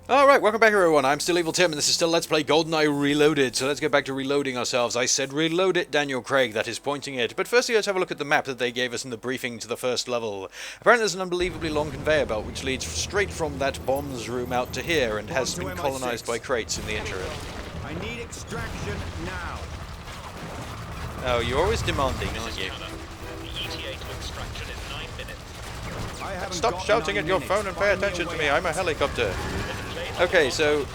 Alright, welcome back everyone, I'm still Evil Tim and this is still Let's Play Goldeneye Reloaded, so let's get back to reloading ourselves. I said reload it, Daniel Craig, that is pointing it. But firstly let's have a look at the map that they gave us in the briefing to the first level. Apparently there's an unbelievably long conveyor belt which leads straight from that bombs room out to here and has been colonised by crates in the interim. I need extraction now. Oh, you're always demanding, aren't you? Stop shouting at your phone and pay attention to me, I'm a helicopter. Okay, so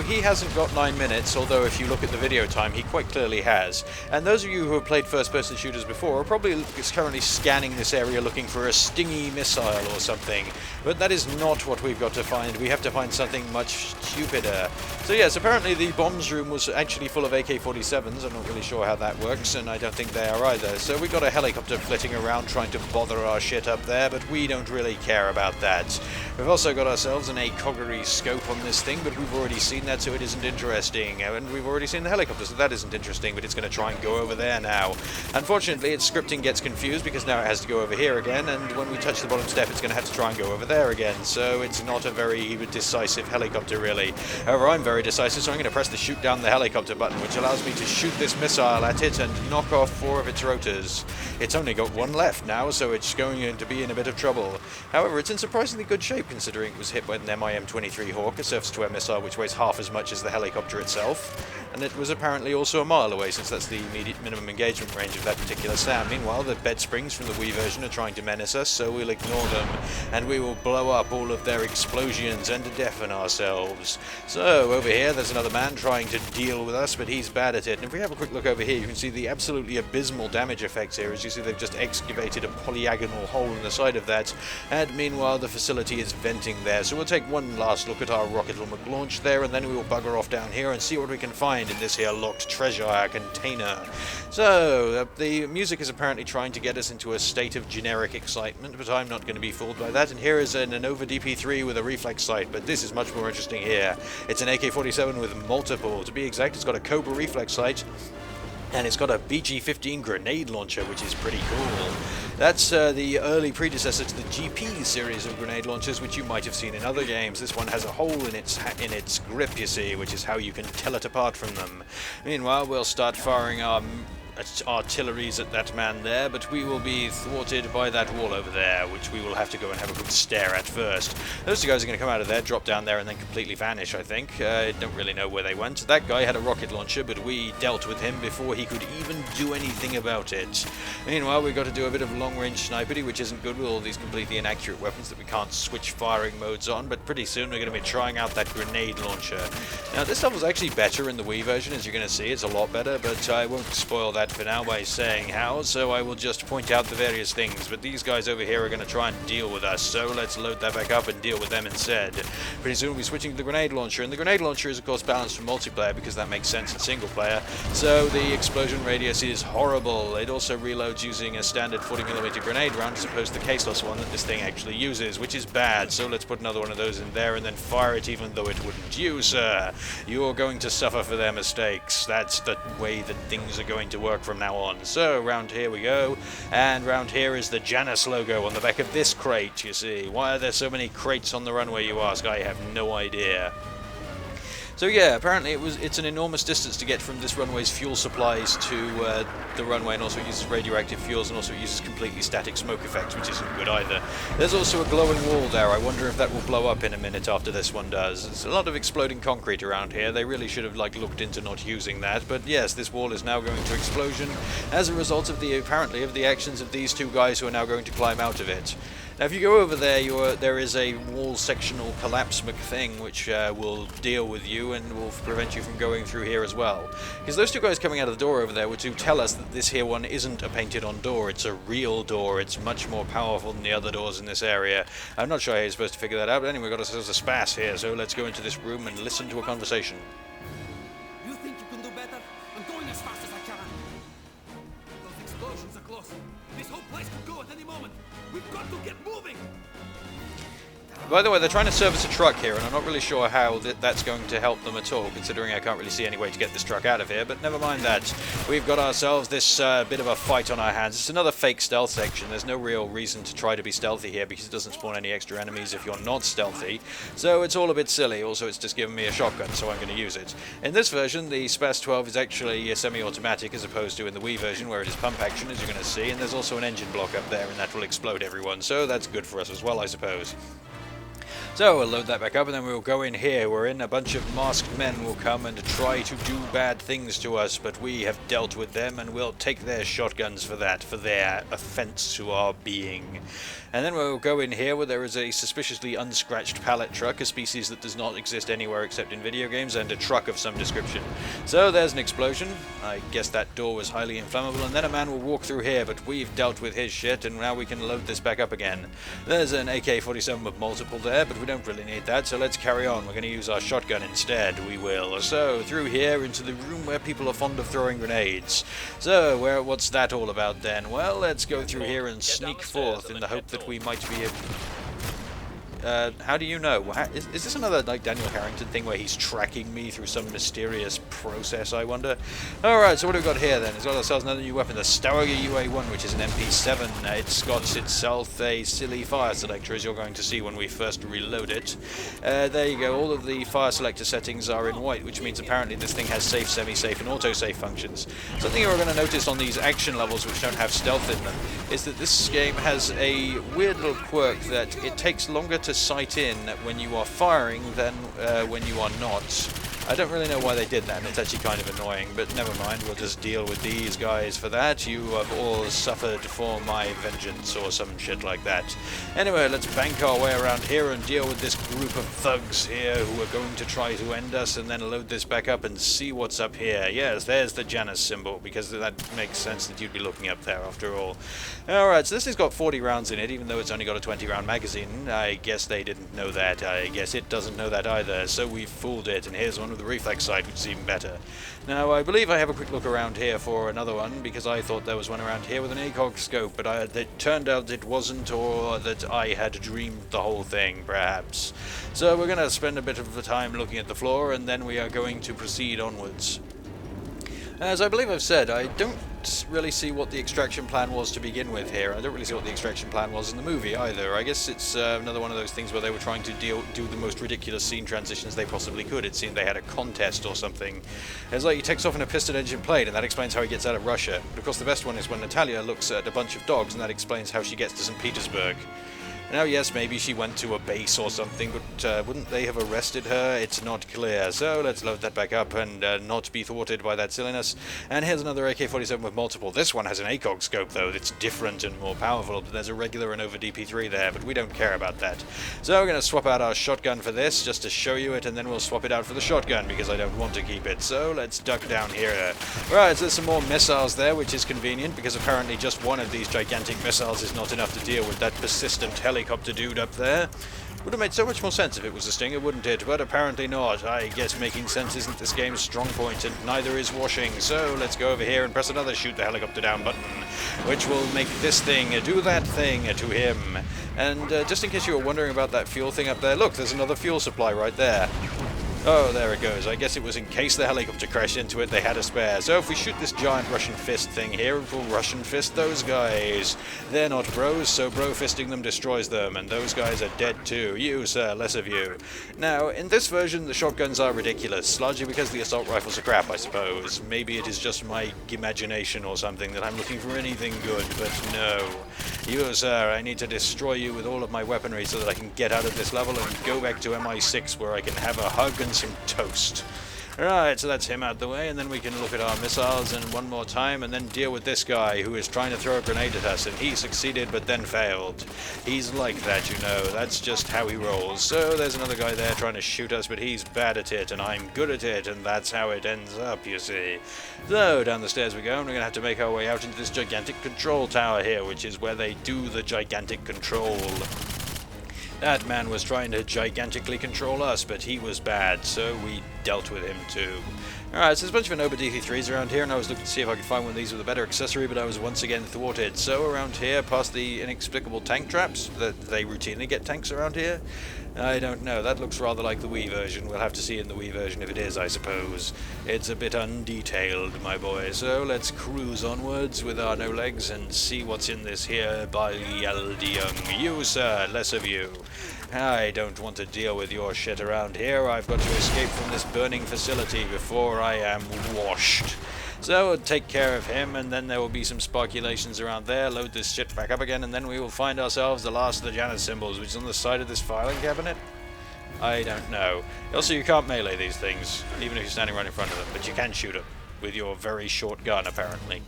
he hasn't got 9 minutes, although if you look at the video time, he quite clearly has. And those of you who have played first-person shooters before are probably currently scanning this area looking for a stingy missile or something. But that is not what we've got to find. We have to find something much stupider. So yes, apparently the bombs room was actually full of AK-47s. I'm not really sure how that works, and I don't think they are either. So we've got a helicopter flitting around trying to bother our shit up there, but we don't really care about that. We've also got ourselves an ACOG scope on this thing, but we've already seen that, so it isn't interesting. And we've already seen the helicopter, so that isn't interesting, but it's going to try and go over there now. Unfortunately, its scripting gets confused because now it has to go over here again, and when we touch the bottom step, it's going to have to try and go over there again. So it's not a very decisive helicopter, really. However, I'm very decisive, so I'm going to press the shoot down the helicopter button, which allows me to shoot this missile at it and knock off 4 of its rotors. It's only got 1 left now, so it's going to be in a bit of trouble. However, it's in surprisingly good shape, considering it was hit by an MIM-23 Hawk, a surface-to-air missile which weighs half as much as the helicopter itself, and it was apparently also a mile away, since that's the immediate minimum engagement range of that particular SAM. Meanwhile, the bed springs from the Wii version are trying to menace us, so we'll ignore them, and we will blow up all of their explosions and deafen ourselves. So, over here, there's another man trying to deal with us, but he's bad at it. And if we have a quick look over here, you can see the absolutely abysmal damage effects here. As you see, they've just excavated a polygonal hole in the side of that, and meanwhile, the facility is venting there. So we'll take one last look at our rocket launch there, and then we will bugger off down here and see what we can find in this here locked treasure container. So, the music is apparently trying to get us into a state of generic excitement, but I'm not going to be fooled by that. And here is an Nova DP3 with a reflex sight, but this is much more interesting here. It's an AK-47 with multiple. To be exact, it's got a Cobra reflex sight, and it's got a BG-15 grenade launcher, which is pretty cool. That's the early predecessor to the GP series of grenade launchers, which you might have seen in other games. This one has a hole in its grip, you see, which is how you can tell it apart from them. Meanwhile, we'll start firing our artilleries at that man there, but we will be thwarted by that wall over there, which we will have to go and have a good stare at first. Those two guys are going to come out of there, drop down there, and then completely vanish, I think. I don't really know where they went. That guy had a rocket launcher, but we dealt with him before he could even do anything about it. Meanwhile, we've got to do a bit of long-range snipery, which isn't good with all these completely inaccurate weapons that we can't switch firing modes on, but pretty soon we're going to be trying out that grenade launcher. Now, this level's actually better in the Wii version, as you're going to see. It's a lot better, but I won't spoil that for now by saying how, so I will just point out the various things. But these guys over here are going to try and deal with us, so let's load that back up and deal with them instead. Pretty soon we'll be switching to the grenade launcher, and the grenade launcher is of course balanced for multiplayer because that makes sense in single player, so the explosion radius is horrible. It also reloads using a standard 40mm grenade round as opposed to the caseless one that this thing actually uses, which is bad, so let's put another one of those in there and then fire it even though it wouldn't. You, sir, you're going to suffer for their mistakes. That's the way that things are going to work from now on. So, round here we go, and round here is the Janus logo on the back of this crate, you see. Why are there so many crates on the runway, you ask? I have no idea. So yeah, apparently it's an enormous distance to get from this runway's fuel supplies to the runway, and also it uses radioactive fuels, and also it uses completely static smoke effects, which isn't good either. There's also a glowing wall there. I wonder if that will blow up in a minute after this one does. There's a lot of exploding concrete around here. They really should have looked into not using that, but yes, this wall is now going to explosion as a result of apparently of the actions of these two guys who are now going to climb out of it. Now, if you go over there, there is a wall sectional collapse thing which will deal with you and will prevent you from going through here as well. Because those two guys coming out of the door over there were to tell us that this here one isn't a painted-on door, it's a real door. It's much more powerful than the other doors in this area. I'm not sure how you're supposed to figure that out, but anyway, we've got ourselves a spas here, so let's go into this room and listen to a conversation. You think you can do better? I'm going as fast as I can. Those explosions are close. This whole place could go at any moment. We've got to get moving! By the way, they're trying to service a truck here, and I'm not really sure how that's going to help them at all, considering I can't really see any way to get this truck out of here, but never mind that. We've got ourselves this bit of a fight on our hands. It's another fake stealth section. There's no real reason to try to be stealthy here, because it doesn't spawn any extra enemies if you're not stealthy, so it's all a bit silly. Also, it's just given me a shotgun, so I'm going to use it. In this version, the SPAS 12 is actually semi-automatic, as opposed to in the Wii version, where it is pump action, as you're going to see, and there's also an engine block up there, and that will explode everyone, so that's good for us as well, I suppose. So we'll load that back up, and then we'll go in here wherein a bunch of masked men will come and try to do bad things to us, but we have dealt with them and we'll take their shotguns for that, for their offense to our being. And then we'll go in here where there is a suspiciously unscratched pallet truck, a species that does not exist anywhere except in video games, and a truck of some description. So there's an explosion. I guess that door was highly inflammable, and then a man will walk through here, but we've dealt with his shit, and now we can load this back up again. There's an AK-47 with multiple there, but we don't really need that, so let's carry on. We're going to use our shotgun instead, we will. So, through here into the room where people are fond of throwing grenades. So, what's that all about then? Well, let's go through here and sneak forth in the hope that we might be able... how do you know? Is this another, like, Daniel Harrington thing where he's tracking me through some mysterious process, I wonder? Alright, so what have we got here then? It's got ourselves another new weapon, the Stawaga UA-1, which is an MP7. It's got itself a silly fire selector, as you're going to see when we first reload it. There you go, all of the fire selector settings are in white, which means apparently this thing has safe, semi-safe, and auto-safe functions. Something you're going to notice on these action levels, which don't have stealth in them, is that this game has a weird little quirk that it takes longer to sight in when you are firing than when you are not. I don't really know why they did that, and it's actually kind of annoying, but never mind, we'll just deal with these guys for that. You have all suffered for my vengeance, or some shit like that. Anyway, let's bank our way around here and deal with this group of thugs here who are going to try to end us, and then load this back up and see what's up here. Yes, there's the Janus symbol, because that makes sense that you'd be looking up there after all. Alright, so this has got 40 rounds in it, even though it's only got a 20-round magazine. I guess they didn't know that. I guess it doesn't know that either, so we've fooled it, and here's one with the reflex sight, which is even better. Now, I believe I have a quick look around here for another one, because I thought there was one around here with an ACOG scope, but it turned out it wasn't, or that I had dreamed the whole thing, perhaps. So we're going to spend a bit of the time looking at the floor, and then we are going to proceed onwards. As I believe I've said, I don't really see what the extraction plan was to begin with here. I don't really see what the extraction plan was in the movie either. I guess it's another one of those things where they were trying to do the most ridiculous scene transitions they possibly could. It seemed they had a contest or something. It's like he takes off in a piston engine plane, and that explains how he gets out of Russia. But of course the best one is when Natalia looks at a bunch of dogs, and that explains how she gets to St. Petersburg. Now, yes, maybe she went to a base or something, but wouldn't they have arrested her? It's not clear. So let's load that back up and not be thwarted by that silliness. And here's another AK-47 with multiple. This one has an ACOG scope, though. It's different and more powerful, but there's a regular and over DP3 there, but we don't care about that. So we're going to swap out our shotgun for this, just to show you it, and then we'll swap it out for the shotgun, because I don't want to keep it. So let's duck down here. Right, so there's some more missiles there, which is convenient, because apparently just one of these gigantic missiles is not enough to deal with that persistent helicopter dude up there. Would have made so much more sense if it was a Stinger, wouldn't it? But apparently not. I guess making sense isn't this game's strong point, and neither is washing. So let's go over here and press another shoot the helicopter down button, which will make this thing do that thing to him. And just in case you were wondering about that fuel thing up there, look, there's another fuel supply right there. Oh, there it goes. I guess it was in case the helicopter crashed into it, they had a spare. So if we shoot this giant Russian fist thing here, it will Russian fist those guys. They're not bros, so bro fisting them destroys them, and those guys are dead too. You, sir, less of you. Now, in this version, the shotguns are ridiculous, largely because the assault rifles are crap, I suppose. Maybe it is just my imagination or something that I'm looking for anything good, but no. You, sir, I need to destroy you with all of my weaponry so that I can get out of this level and go back to MI6 where I can have a hug and some toast. Right, so that's him out the way, and then we can look at our missiles and one more time, and then deal with this guy who is trying to throw a grenade at us, and he succeeded but then failed. He's like that, you know. That's just how he rolls. So there's another guy there trying to shoot us, but he's bad at it, and I'm good at it, and that's how it ends up, you see. So down the stairs we go, and we're going to have to make our way out into this gigantic control tower here, which is where they do the gigantic control. That man was trying to gigantically control us, but he was bad, so we dealt with him too. Alright, so there's a bunch of Anoba DC-3s around here, and I was looking to see if I could find one of these with a better accessory, but I was once again thwarted. So around here, past the inexplicable tank traps, that they routinely get tanks around here, I don't know. That looks rather like the Wii version. We'll have to see in the Wii version if it is, I suppose. It's a bit undetailed, my boy. So let's cruise onwards with our no legs and see what's in this here by Young. You, sir, less of you. I don't want to deal with your shit around here. I've got to escape from this burning facility before I am washed. So we'll take care of him, and then there will be some sparkulations around there, load this shit back up again, and then we will find ourselves the last of the Janus symbols, which is on the side of this filing cabinet. I don't know. Also, you can't melee these things, even if you're standing right in front of them, but you can shoot them with your very short gun, apparently.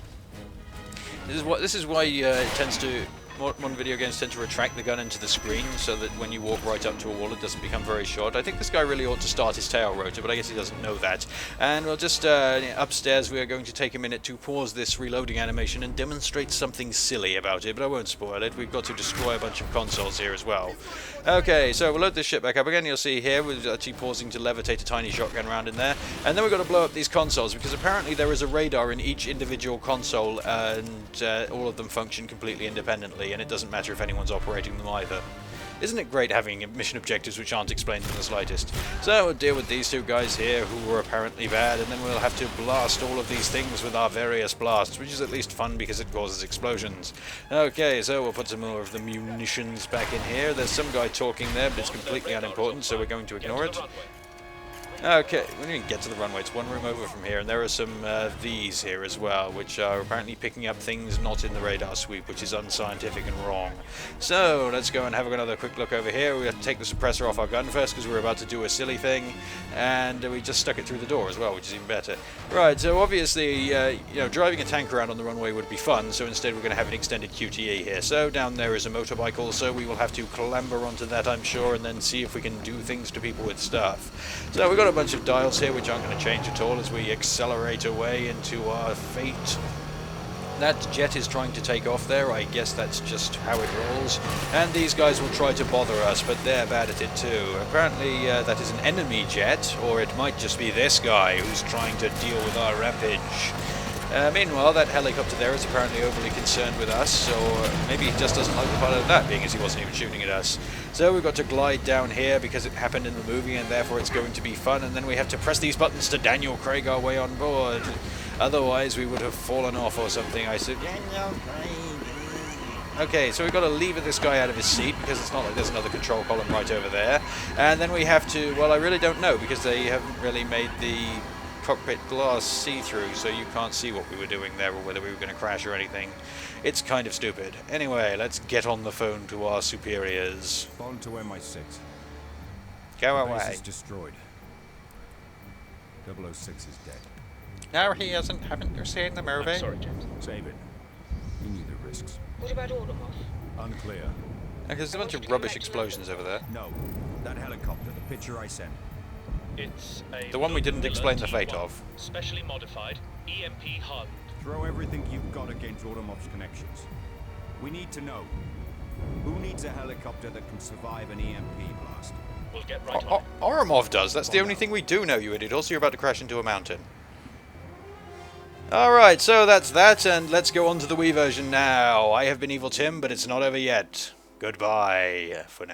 This is why it tends to... Modern video games tend to retract the gun into the screen so that when you walk right up to a wall it doesn't become very short. I think this guy really ought to start his tail rotor, but I guess he doesn't know that. And we'll just, upstairs we are going to take a minute to pause this reloading animation and demonstrate something silly about it, but I won't spoil it. We've got to destroy a bunch of consoles here as well. Okay, so we'll load this shit back up again. You'll see here we're actually pausing to levitate a tiny shotgun round in there. And then we've got to blow up these consoles, because apparently there is a radar in each individual console, and all of them function completely independently, and it doesn't matter if anyone's operating them either. Isn't it great having mission objectives which aren't explained in the slightest? So we'll deal with these two guys here who were apparently bad, and then we'll have to blast all of these things with our various blasts, which is at least fun because it causes explosions. Okay, so we'll put some more of the munitions back in here. There's some guy talking there, but it's completely unimportant, so we're going to ignore it. Okay, we didn't even get to the runway. It's one room over from here, and there are some these here as well, which are apparently picking up things not in the radar sweep, which is unscientific and wrong. So let's go and have another quick look over here. We have to take the suppressor off our gun first because we're about to do a silly thing, and we just stuck it through the door as well, which is even better. Right, so obviously, you know, driving a tank around on the runway would be fun, so instead we're going to have an extended QTE here. So down there is a motorbike also. We will have to clamber onto that, I'm sure, and then see if we can do things to people with stuff. So we've got a bunch of dials here which aren't going to change at all as we accelerate away into our fate. That jet is trying to take off there. I guess that's just how it rolls. And these guys will try to bother us, but they're bad at it too. Apparently that is an enemy jet, or it might just be this guy who's trying to deal with our rampage. Meanwhile, that helicopter there is apparently overly concerned with us, or maybe he just doesn't like the pilot of that, being as he wasn't even shooting at us. So we've got to glide down here because it happened in the movie, and therefore it's going to be fun, and then we have to press these buttons to Daniel Craig our way on board. Otherwise, we would have fallen off or something. I said, Daniel Craig. Okay, so we've got to lever this guy out of his seat, because it's not like there's another control column right over there. And then we have to, well, I really don't know, because they haven't really made the cockpit glass see-through, so you can't see what we were doing there or whether we were going to crash or anything. It's kind of stupid. Anyway, let's get on the phone to our superiors. On to MI6. Go The away. base is destroyed. 006 is dead. No, he isn't. Haven't you seen the movie? I'm sorry, James. Save it. You knew the risks. What about Ordomov? Unclear. Okay, there's a bunch of rubbish explosions over there. No. That helicopter, the picture I sent. It's a The one we didn't Miller explain the fate T1, of. Specially modified, EMP hardened. Throw everything you've got against Ordomov's connections. We need to know. Who needs a helicopter that can survive an EMP blast? We'll get right on it. Oromov does. That's the only thing we do know, you idiot. Also, you're about to crash into a mountain. Alright, so that's that, and let's go on to the Wii version now. I have been Evil Tim, but it's not over yet. Goodbye for now.